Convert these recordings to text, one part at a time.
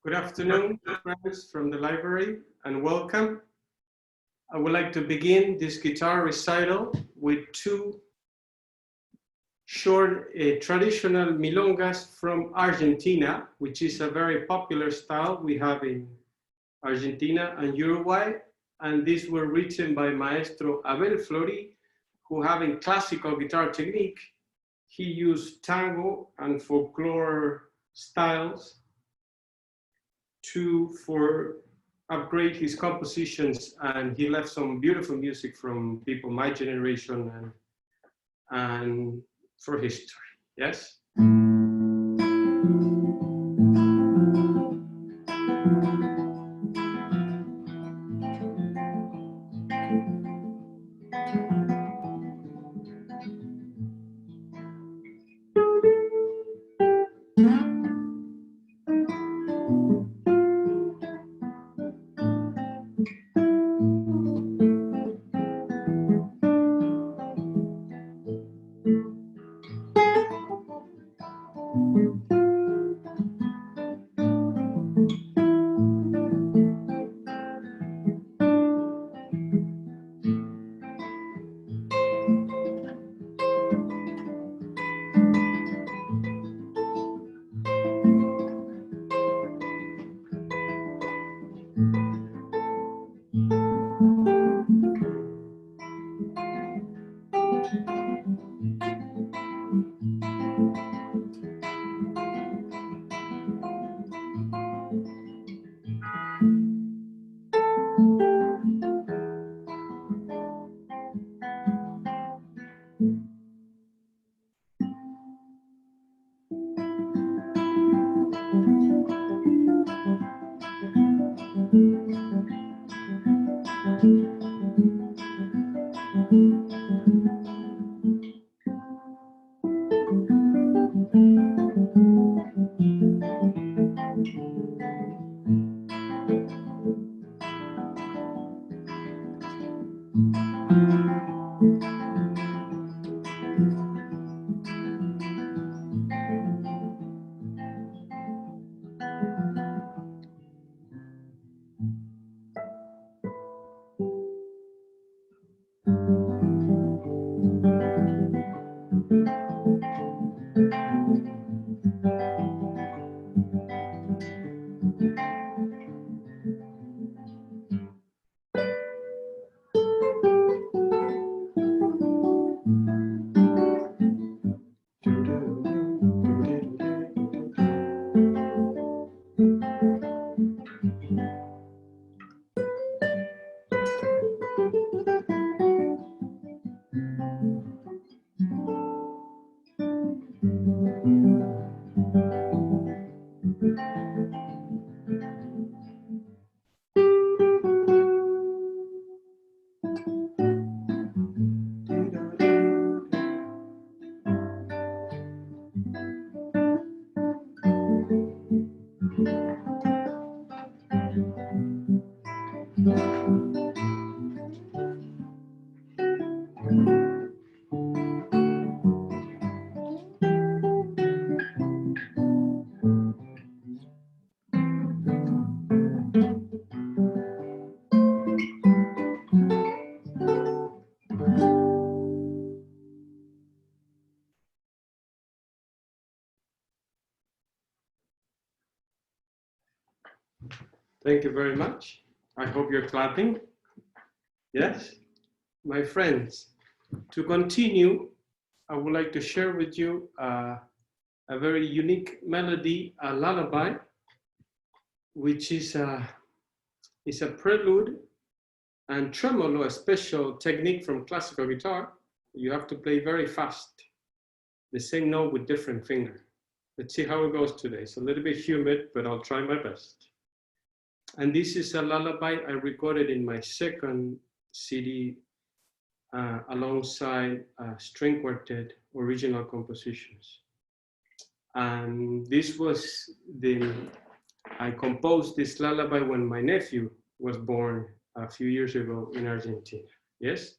Good afternoon, friends from the library, and welcome. I would like to begin this guitar recital with two short traditional milongas from Argentina, which is a very popular style we have in Argentina and Uruguay. And these were written by Maestro Flori, who, having classical guitar technique, he used tango and folklore styles for upgrade his compositions, and he left some beautiful music from people my generation and for history. Yes. Thank you very much. I hope you're clapping. Yes? My friends, to continue, I would like to share with you a very unique melody, a lullaby, which is a prelude and tremolo, a special technique from classical guitar. You have to play very fast, the same note with different finger. Let's see how it goes today. It's a little bit humid, but I'll try my best. And this is a lullaby I recorded in my second CD alongside string quartet original compositions. And this was I composed this lullaby when my nephew was born a few years ago in Argentina. Yes?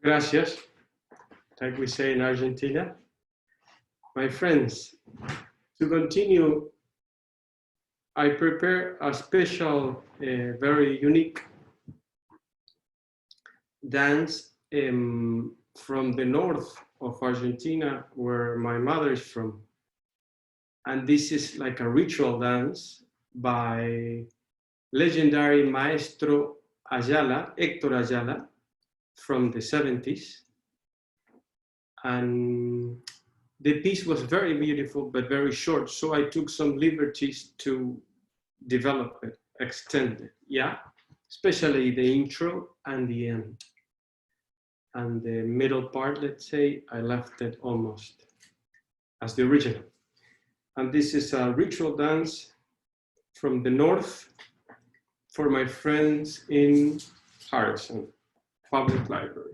Gracias, like we say in Argentina. My friends, to continue, I prepare a special, very unique dance from the north of Argentina, where my mother is from. And this is like a ritual dance by legendary Maestro Ayala, Héctor Ayala, from the 70s. And the piece was very beautiful, but very short. So I took some liberties to develop it, extend it, yeah? Especially the intro and the end. And the middle part, let's say, I left it almost as the original. And this is a ritual dance from the north for my friends in Harrison Public Library.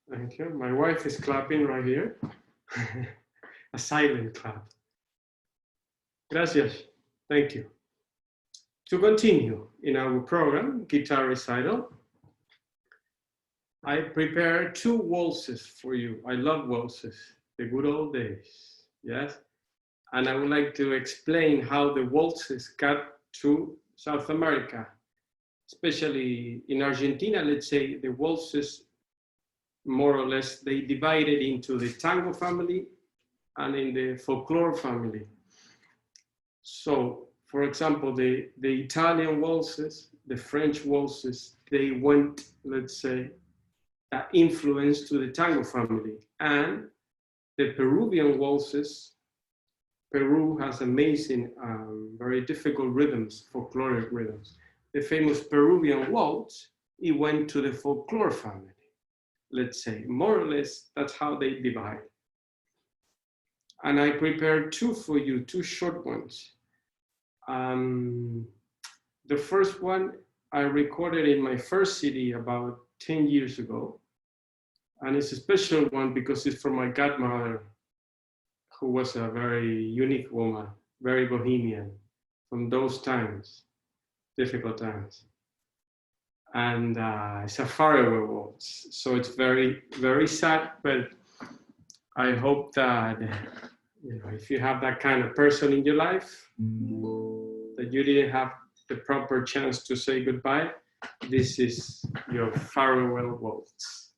Thank you. My wife is clapping right here. A silent clap. Gracias. Thank you. To continue in our program, Guitar Recital, I prepared 2 waltzes for you. I love waltzes, the good old days, yes? And I would like to explain how the waltzes got to South America, especially in Argentina. Let's say the waltzes, more or less, they divided into the tango family and in the folklore family. So, for example, the Italian waltzes, the French waltzes, they went, let's say, that influence to the tango family. And the Peruvian waltzes, Peru has amazing, very difficult rhythms, folkloric rhythms. The famous Peruvian waltz, it went to the folklore family. Let's say, more or less, that's how they divide. And I prepared 2 for you, 2 short ones. The first one I recorded in my first CD about 10 years ago. And it's a special one because it's from my godmother, who was a very unique woman, very bohemian from those times, difficult times. And it's a faraway waltz. So it's very, very sad, but I hope that, if you have that kind of person in your life, that you didn't have the proper chance to say goodbye, this is your farewell waltz.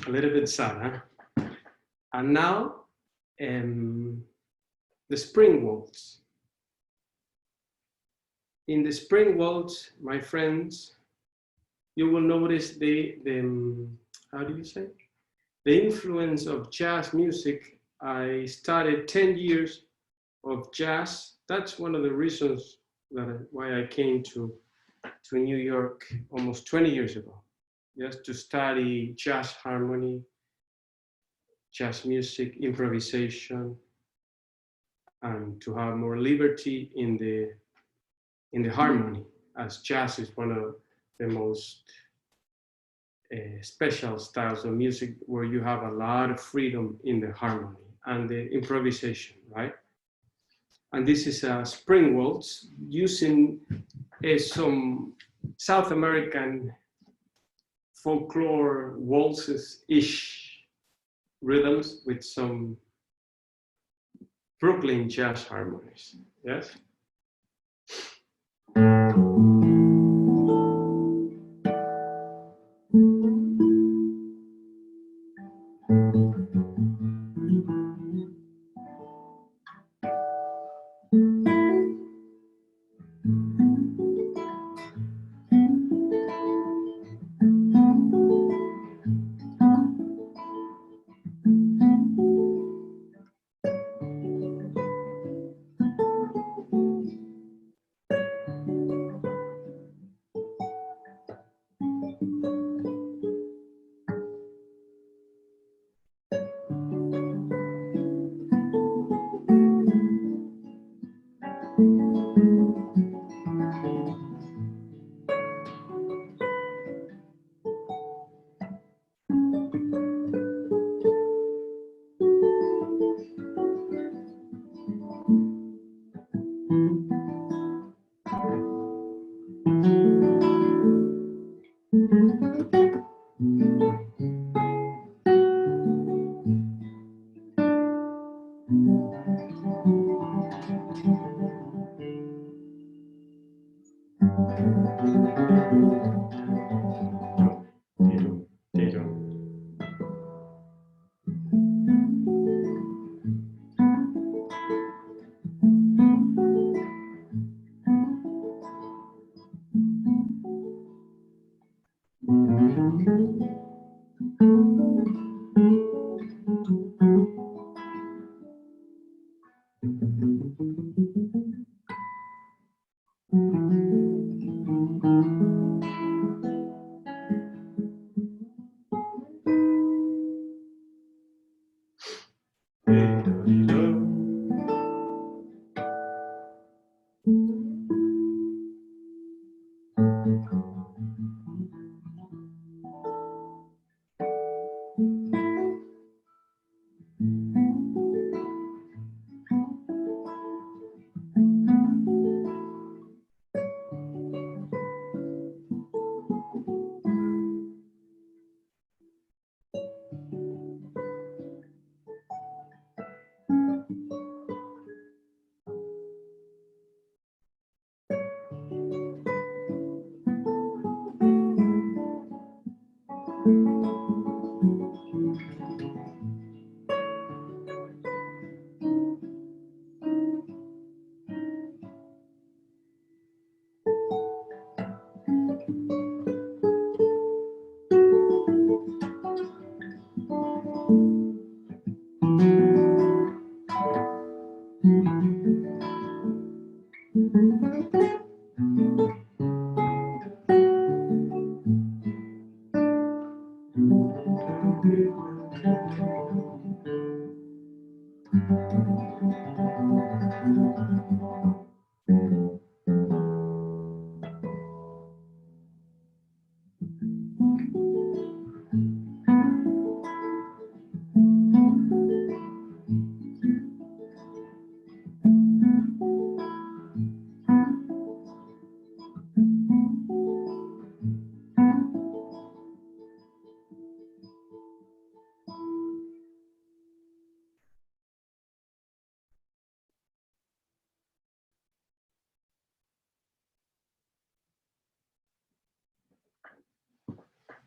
A little bit sad, huh? And now, the spring waltz. In the spring waltz, my friends, you will notice how do you say? The influence of jazz music. I studied 10 years of jazz. That's one of the reasons why I came to New York almost 20 years ago, just to study jazz harmony, jazz music, improvisation, and to have more liberty in the harmony, as jazz is one of the most special styles of music where you have a lot of freedom in the harmony and the improvisation, right? And this is a spring waltz using some South American folklore waltzes-ish rhythms with some Brooklyn jazz harmonies, yes?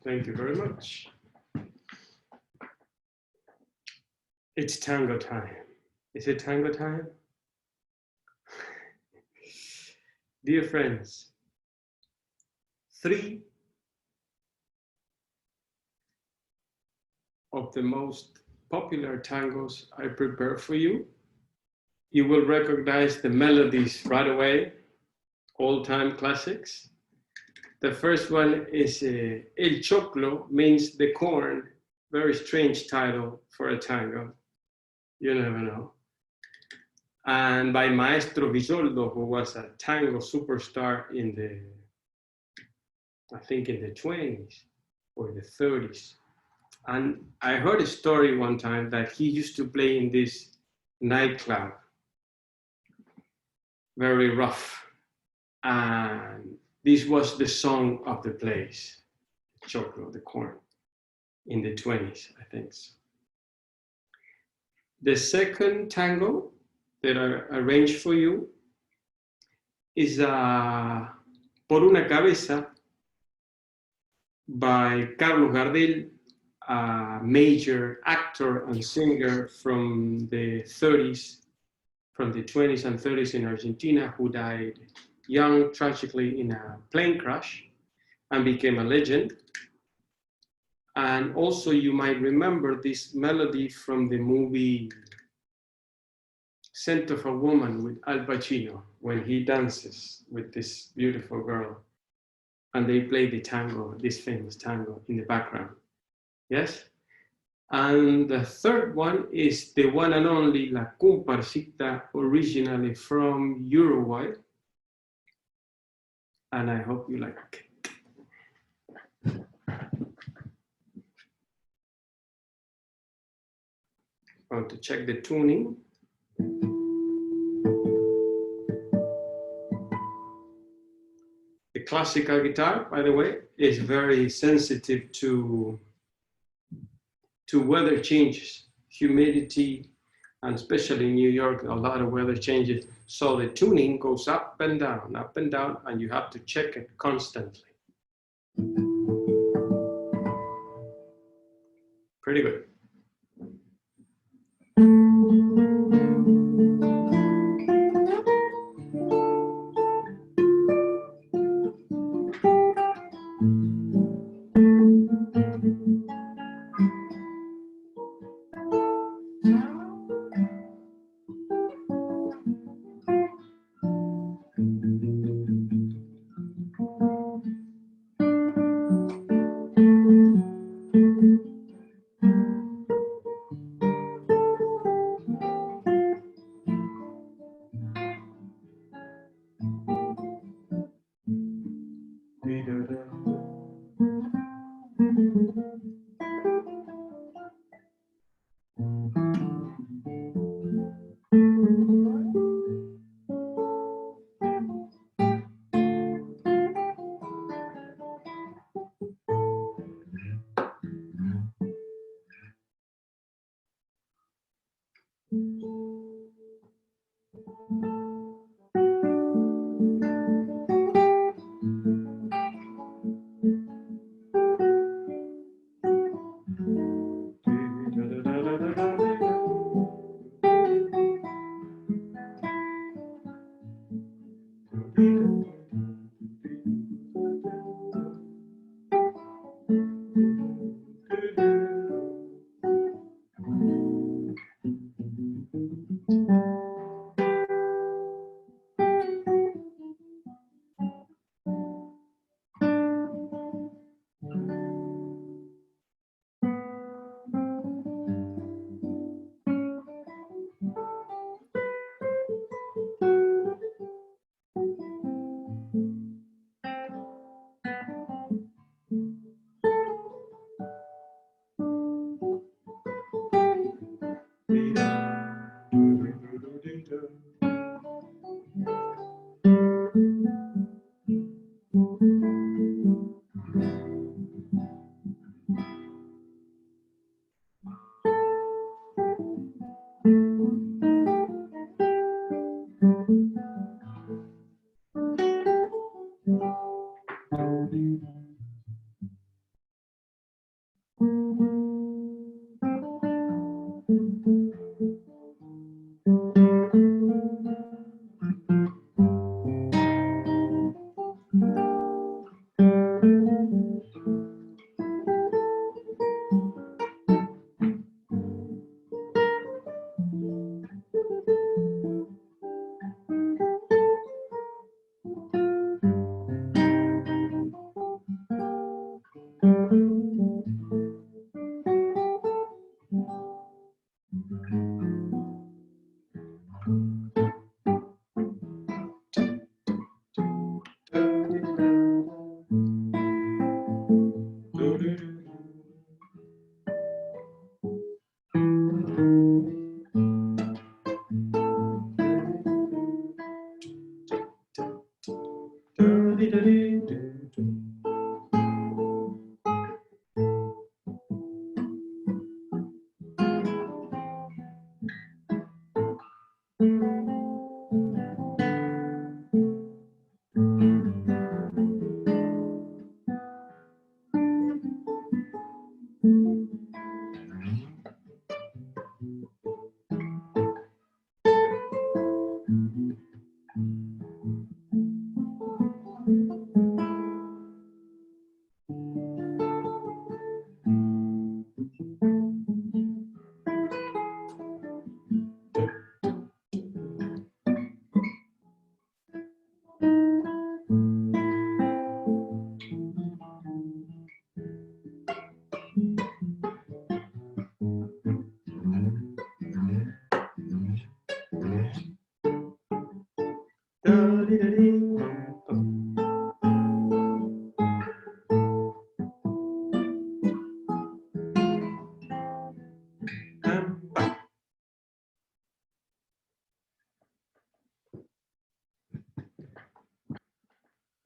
Thank you very much. It's tango time. Is it tango time? Dear friends, 3 of the most popular tangos I prepare for you. You will recognize the melodies right away, all-time classics. The first one is El Choclo, means the corn, very strange title for a tango. You never know. And by Maestro Visoldo, who was a tango superstar in the, I think in the 20s or the 30s. And I heard a story one time that he used to play in this nightclub, very rough. And this was the song of the place, Choclo, the corn, in the 20s, I think so. The second tango that I arranged for you is Poruna, Cabeza by Carlos Gardel, a major actor and singer from the 30s, from the 20s and 30s in Argentina, who died young, tragically, in a plane crash and became a legend. And also you might remember this melody from the movie Scent of a Woman with Al Pacino, when he dances with this beautiful girl and they play the tango, this famous tango in the background. Yes? And the third one is the one and only La Comparsita, originally from Uruguay. And I hope you like it. I want to check the tuning. The classical guitar, by the way, is very sensitive to weather changes, humidity, and especially in New York, a lot of weather changes. So the tuning goes up and down, and you have to check it constantly. Pretty good.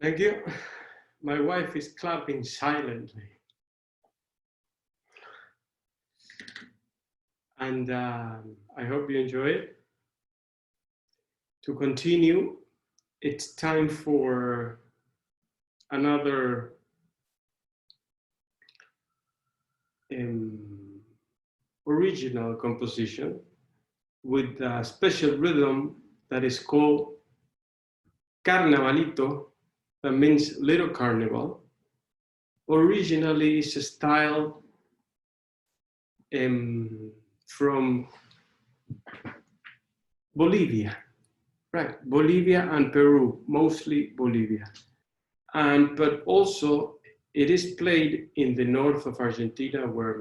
Thank you. My wife is clapping silently. And I hope you enjoy it. To continue, it's time for another original composition with a special rhythm that is called Carnavalito, that means little carnival. Originally, it's a style from Bolivia, right? Bolivia and Peru, mostly Bolivia. But also it is played in the north of Argentina, where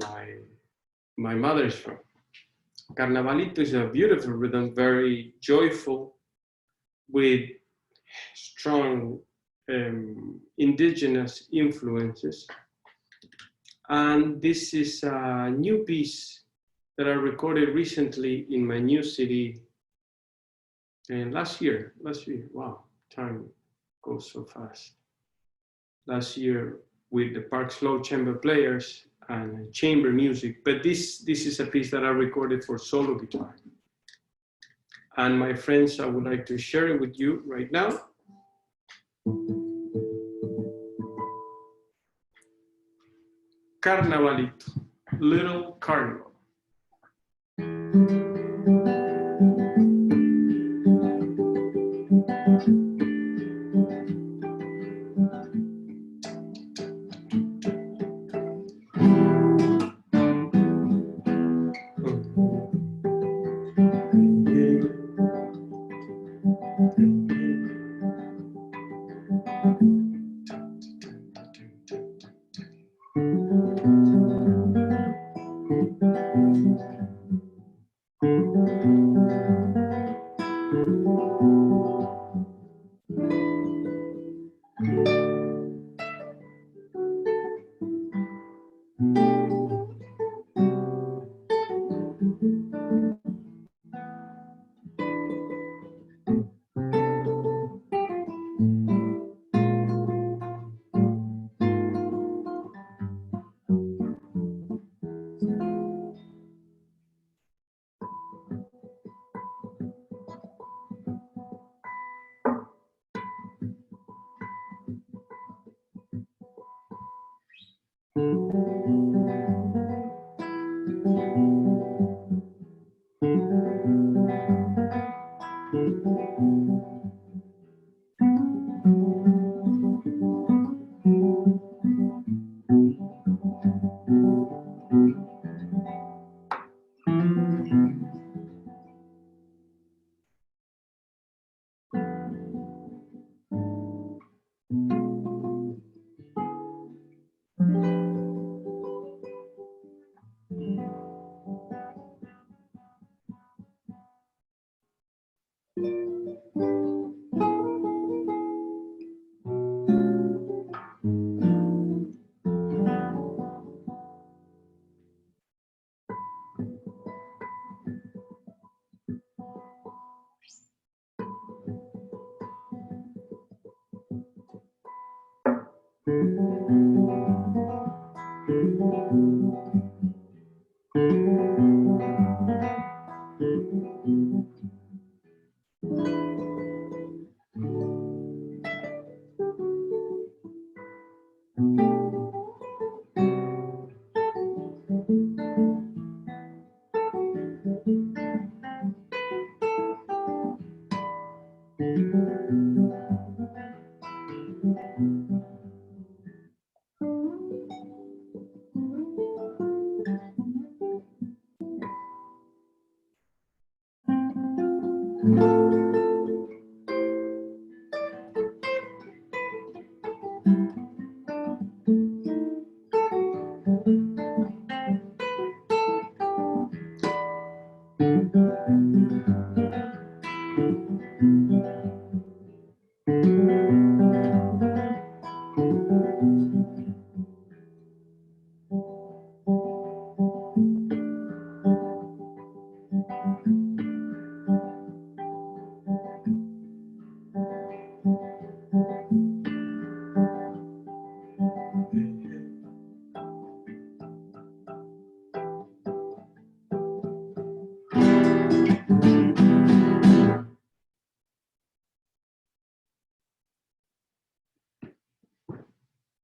my mother is from. Carnavalito is a beautiful rhythm, very joyful, with strong indigenous influences. And this is a new piece that I recorded recently in my new city, and last year, wow, time goes so fast. Last year with the Park Slow Chamber Players and chamber music, but this is a piece that I recorded for solo guitar. And my friends, I would like to share it with you right now. Carnavalito, little carnival.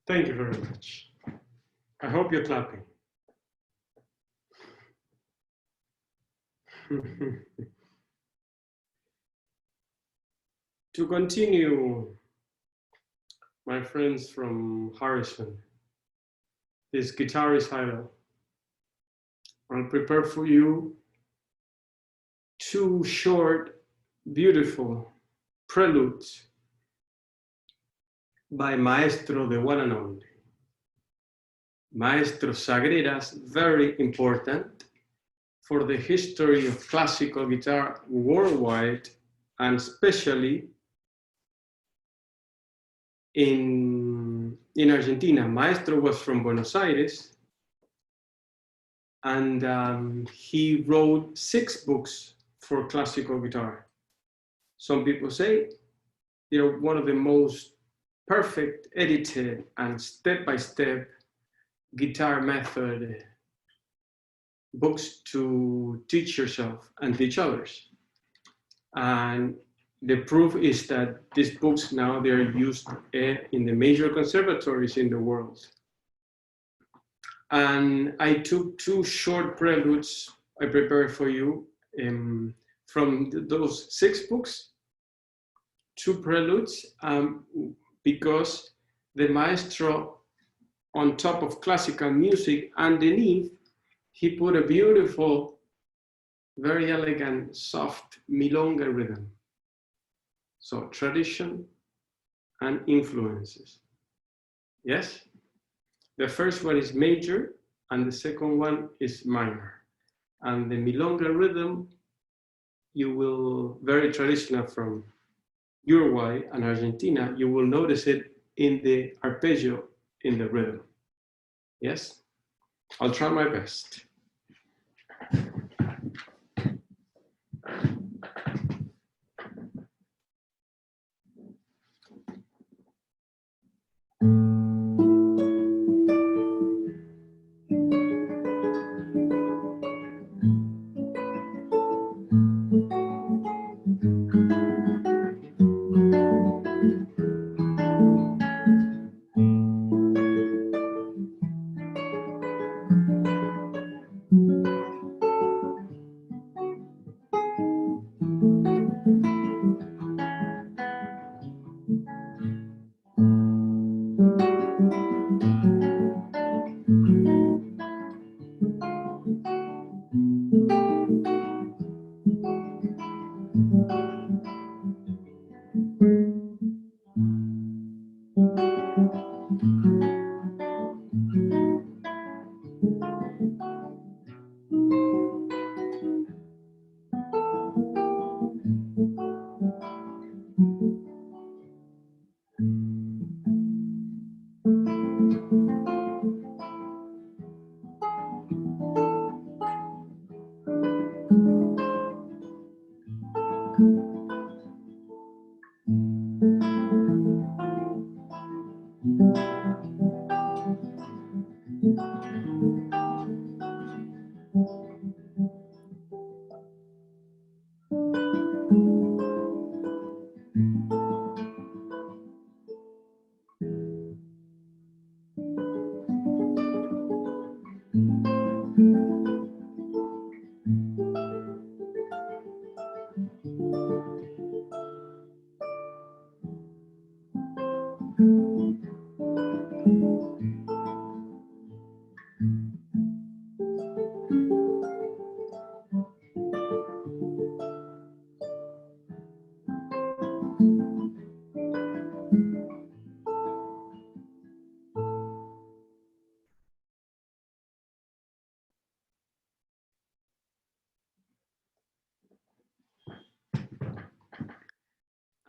Thank you very much. I hope you're clapping. To continue, my friends from Harrison, this guitar recital, I'll prepare for you two short, beautiful preludes by Maestro, the one and only. Maestro Sagreras, very important for the history of classical guitar worldwide, and especially in Argentina. Maestro was from Buenos Aires, and he wrote 6 books for classical guitar. Some people say they're one of the most perfect edited and step-by-step guitar method books to teach yourself and teach others. And the proof is that these books now they're used in the major conservatories in the world. And I took 2 short preludes I prepared for you from those 6 books, 2 preludes, because the maestro, on top of classical music, underneath, he put a beautiful, very elegant, soft milonga rhythm. So tradition and influences. Yes? The first one is major and the second one is minor. And the milonga rhythm, you will, very traditional from Uruguay and Argentina, you will notice it in the arpeggio in the rhythm. Yes? I'll try my best.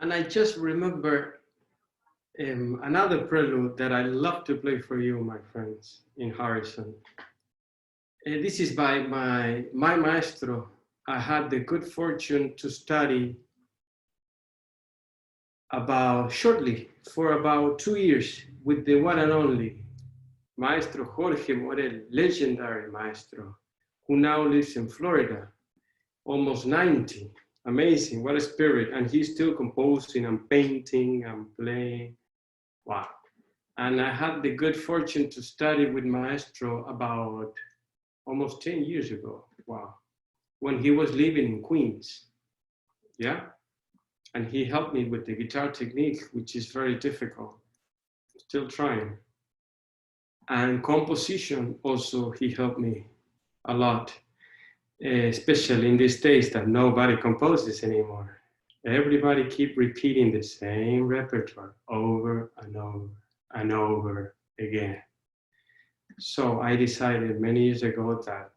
And I just remember another prelude that I love to play for you, my friends, in Harrison. This is by my maestro. I had the good fortune to study for about 2 years with the one and only Maestro Jorge Morel, legendary maestro, who now lives in Florida, almost 90. Amazing, what a spirit. And he's still composing and painting and playing. Wow. And I had the good fortune to study with Maestro about almost 10 years ago. Wow. When he was living in Queens. Yeah. And he helped me with the guitar technique, which is very difficult. Still trying. And composition also, he helped me a lot, especially in these days that nobody composes anymore. Everybody keep repeating the same repertoire over and over and over again. So I decided many years ago that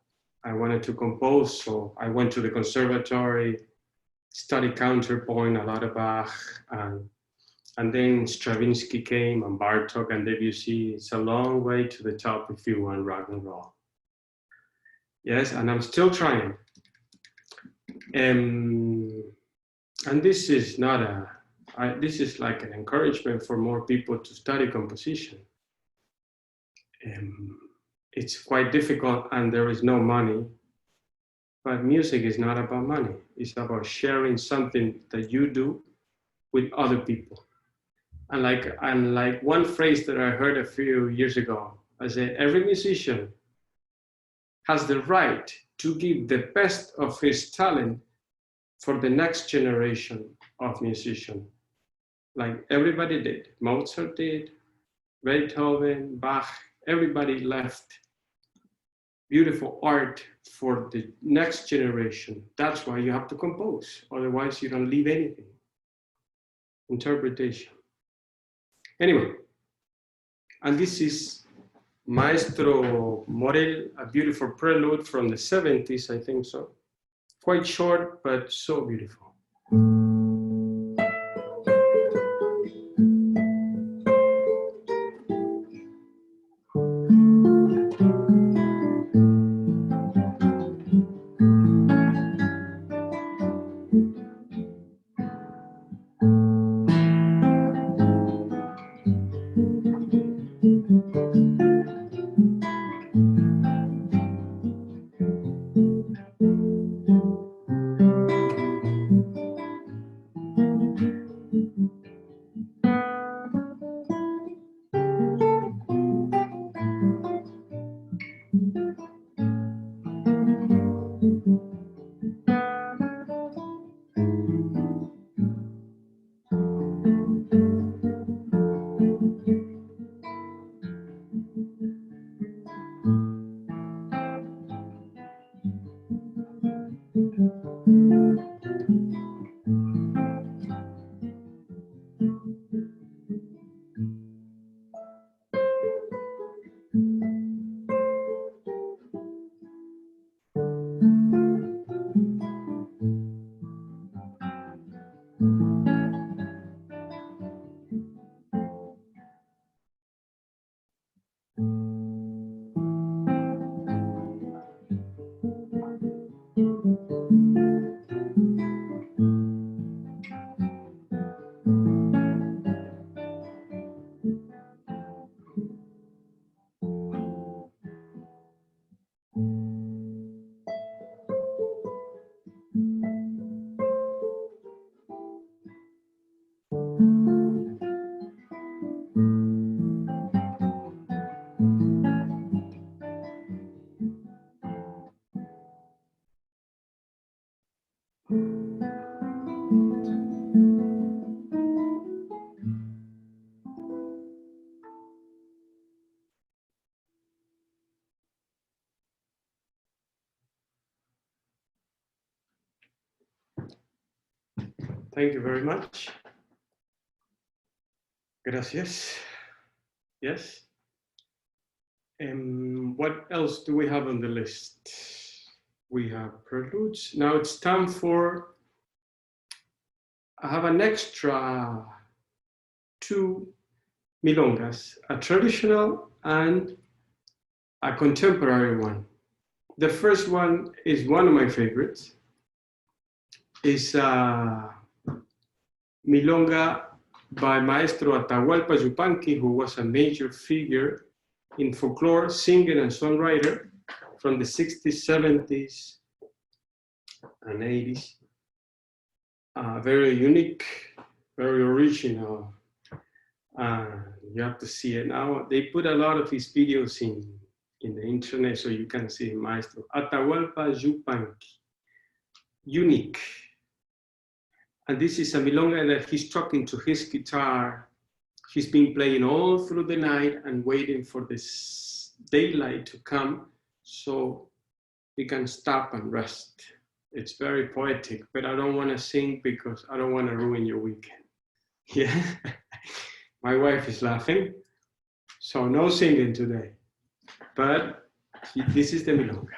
I wanted to compose. So I went to the conservatory, studied counterpoint, a lot of Bach, and then Stravinsky came and Bartok and Debussy. It's a long way to the top if you want rock and roll. Yes, and I'm still trying. And this is not this is like an encouragement for more people to study composition. It's quite difficult and there is no money, but music is not about money. It's about sharing something that you do with other people. And like one phrase that I heard a few years ago, I said, every musician has the right to give the best of his talent for the next generation of musicians. Like everybody did. Mozart did, Beethoven, Bach, everybody left beautiful art for the next generation. That's why you have to compose. Otherwise, you don't leave anything. Interpretation. Anyway, and this is Maestro Morel, a beautiful prelude from the 70s, I think so. Quite short, but so beautiful. Thank you very much. Gracias. Yes. What else do we have on the list? We have preludes. Now it's time for, I have an extra 2 milongas, a traditional and a contemporary one. The first one is one of my favorites. It's milonga by Maestro Atagualpa Yupanqui, who was a major figure in folklore, singer and songwriter from the 60s, 70s, and 80s. Very unique, very original You have to see it now. They put a lot of his videos in the internet, so you can see Maestro. Atagualpa Yupanqui, unique. And this is a milonga that he's talking to his guitar. He's been playing all through the night and waiting for this daylight to come so he can stop and rest. It's very poetic, but I don't want to sing because I don't want to ruin your weekend. Yeah, my wife is laughing, so no singing today. But this is the milonga.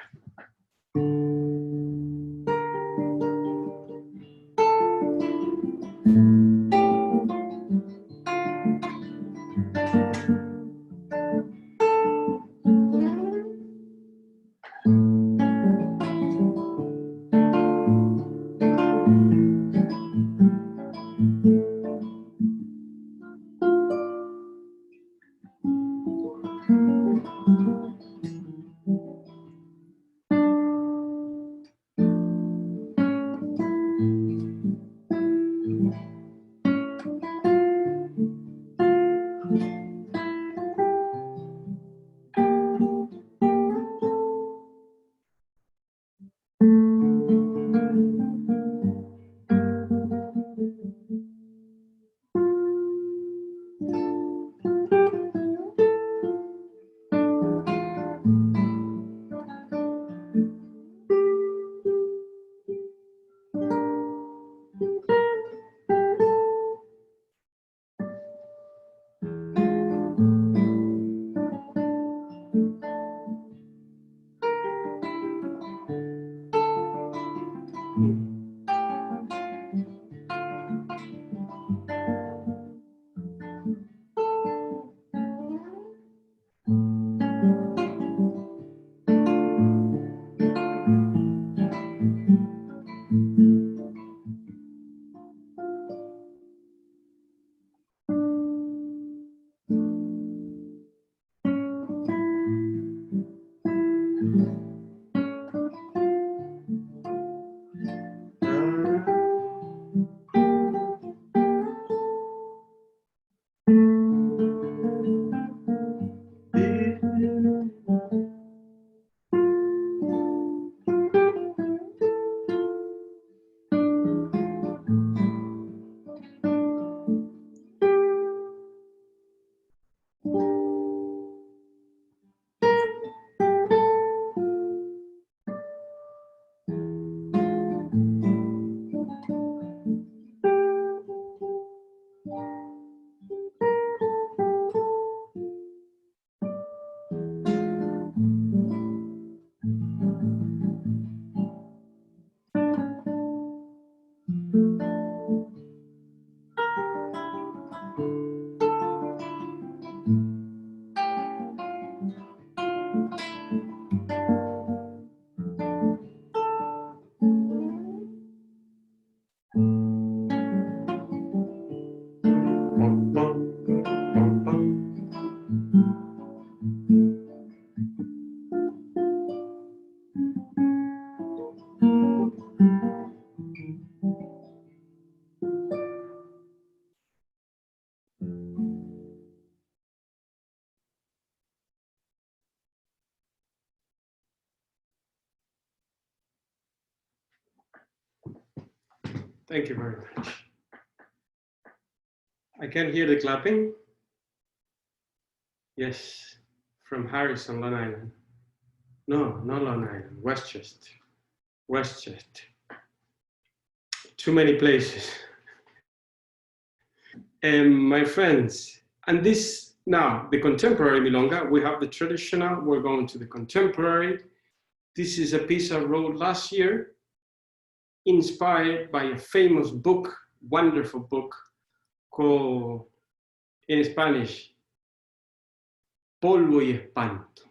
Thank you very much. I can hear the clapping. Yes, from Harrison, Long Island. No, not Long Island, Westchester. Westchester. Too many places. My friends, and this, now, the contemporary milonga, we have the traditional, we're going to the contemporary. This is a piece I wrote last year, inspired by a famous book, wonderful book, called, in Spanish, Polvo y Espanto.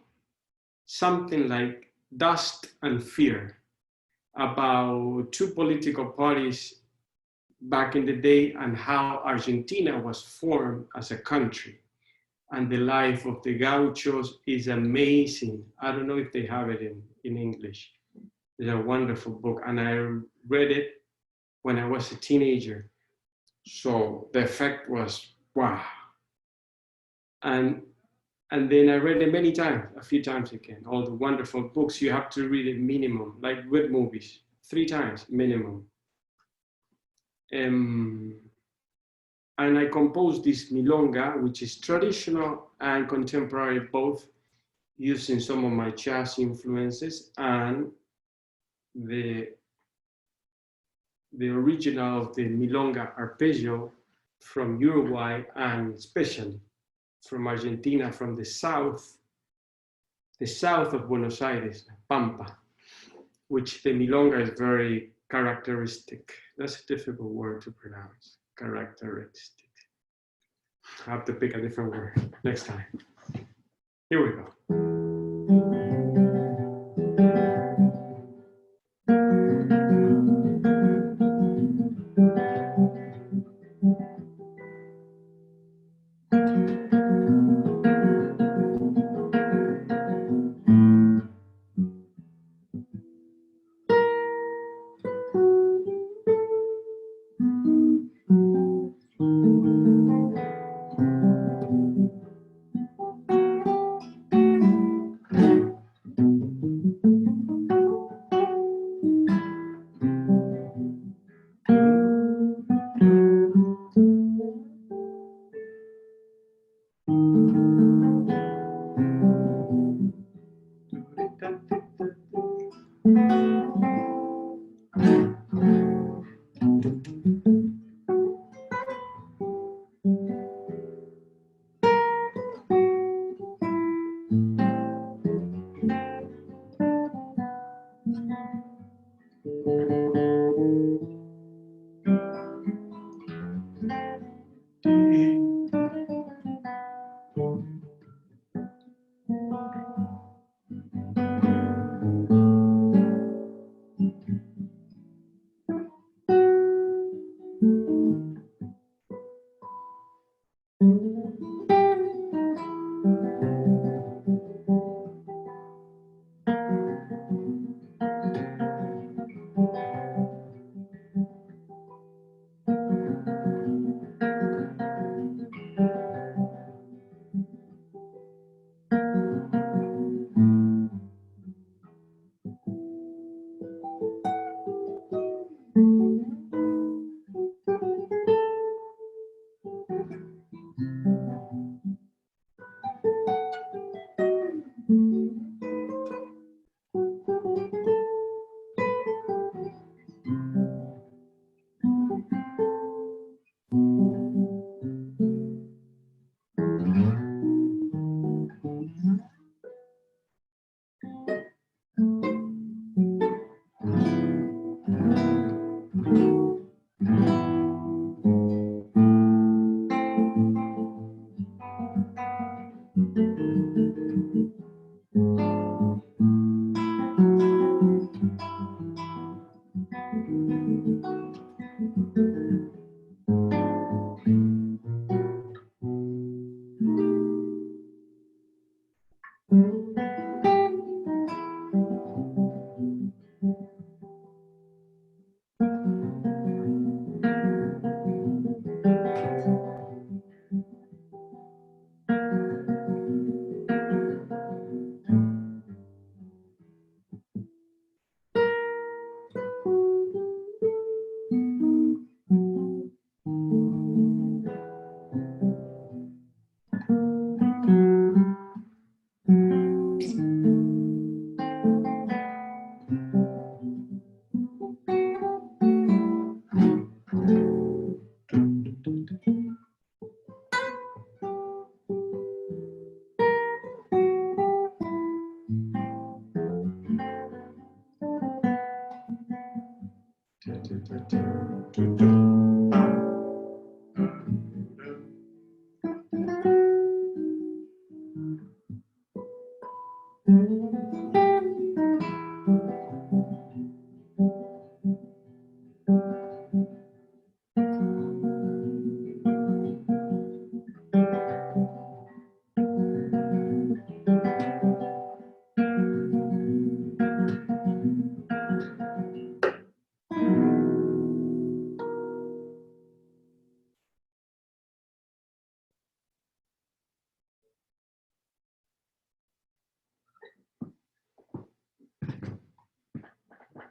Something like Dust and Fear, about two political parties back in the day and how Argentina was formed as a country. And the life of the gauchos is amazing. I don't know if they have it in English. It's a wonderful book. And I read it when I was a teenager. So the effect was, wow. And then I read it many times, a few times again. All the wonderful books, you have to read it minimum, like good movies, 3 times minimum. And I composed this milonga, which is traditional and contemporary both, using some of my jazz influences and the original of the Milonga Arpeggio from Uruguay, and especially from Argentina, from the south of Buenos Aires, Pampa, which the milonga is very characteristic. That's a difficult word to pronounce, characteristic. I have to pick a different word next time. Here we go.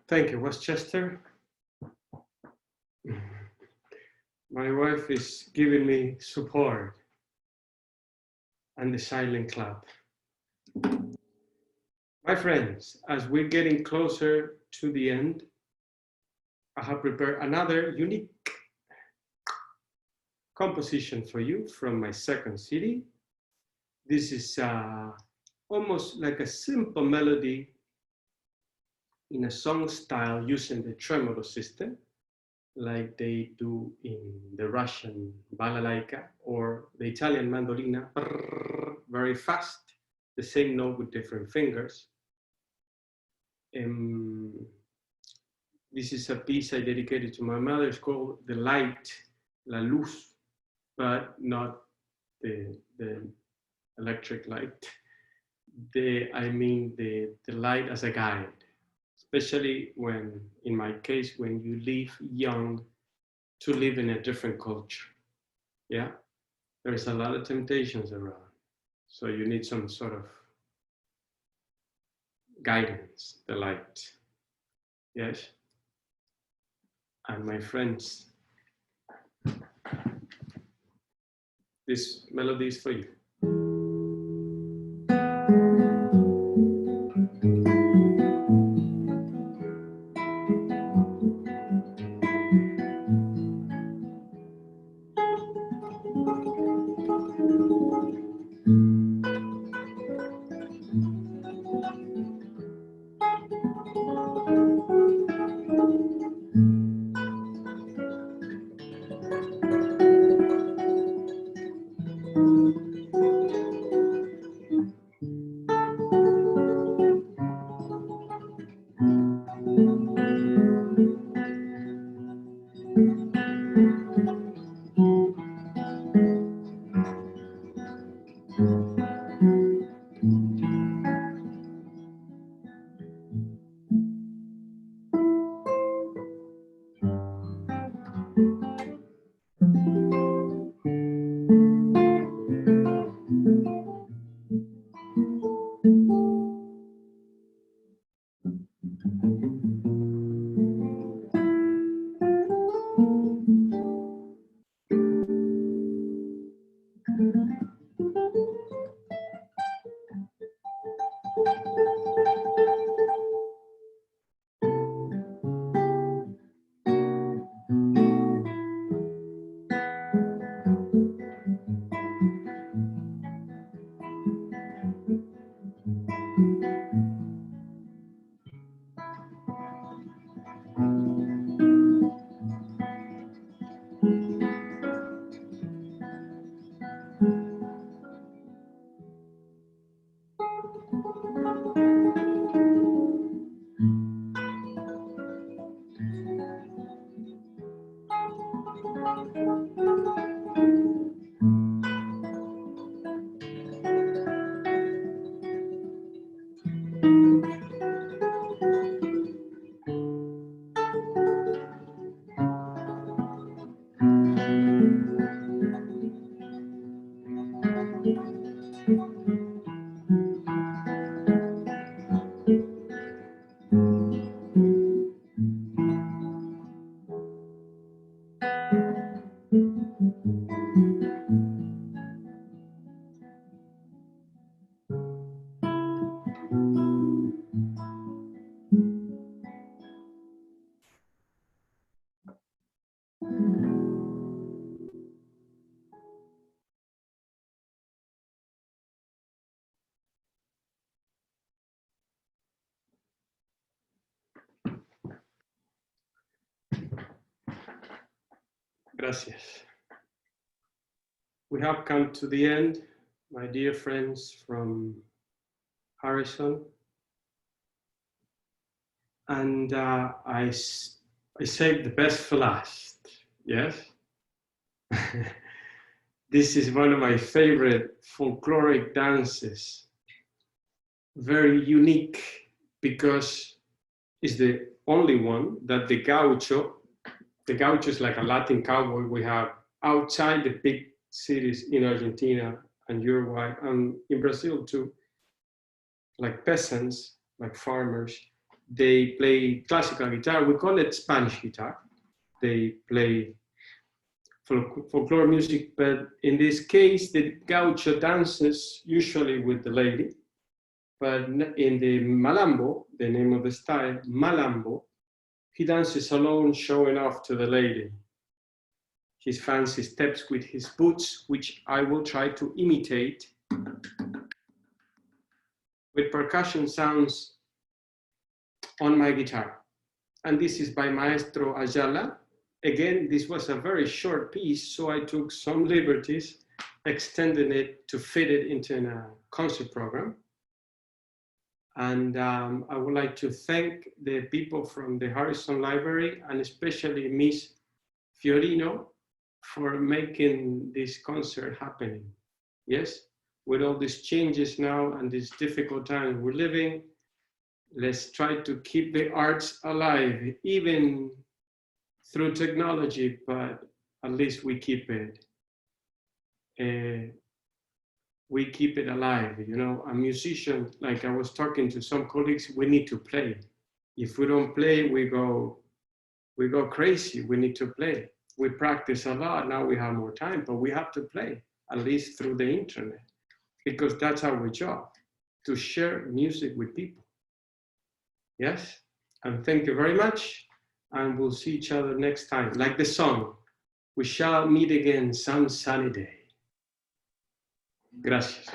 Thank you, Westchester. My wife is giving me support and the silent clap. My friends, as we're getting closer to the end, I have prepared another unique composition for you from my second CD. This is almost like a simple melody in a song style using the tremolo system, like they do in the Russian balalaika or the Italian mandolina, very fast, the same note with different fingers. This is a piece I dedicated to my mother. It's called The Light, La Luz, but not the electric light. I mean the light as a guide, especially when, in my case, when you leave young to live in a different culture. Yeah, there's a lot of temptations around. So you need some sort of guidance, the light. Yes. And my friends, this melody is for you. Gracias. We have come to the end, my dear friends from Harrison. And I saved the best for last, yes? This is one of my favorite folkloric dances. Very unique because it's the only one that the gaucho is like a Latin cowboy we have outside the big cities in Argentina and Uruguay and in Brazil too, like peasants, like farmers. They play classical guitar. We call it Spanish guitar. They play folklore music, but in this case, the gaucho dances usually with the lady. But in the malambo, the name of the style, malambo, he dances alone, showing off to the lady his fancy steps with his boots, which I will try to imitate with percussion sounds on my guitar. And this is by Maestro Ayala. Again, this was a very short piece, so I took some liberties, extending it to fit it into a concert program. And I would like to thank the people from the Harrison Library, and especially Miss Fiorino, for making this concert happening. Yes, with all these changes now and these difficult times we're living, let's try to keep the arts alive, even through technology, but at least we keep it. We keep it alive. You know, a musician, like I was talking to some colleagues, we need to play. If we don't play, we go crazy. We need to play. We practice a lot. Now we have more time, but we have to play, at least through the internet, because that's our job, to share music with people. Yes, and thank you very much. And we'll see each other next time. Like the song, we shall meet again some sunny day. Gracias.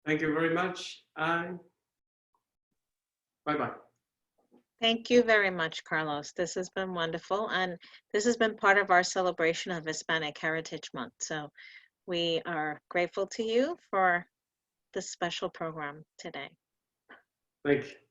Thank you very much, and bye-bye. Thank you very much, Carlos. This has been wonderful, and this has been part of our celebration of Hispanic Heritage Month. So we are grateful to you for this special program today. Thank you.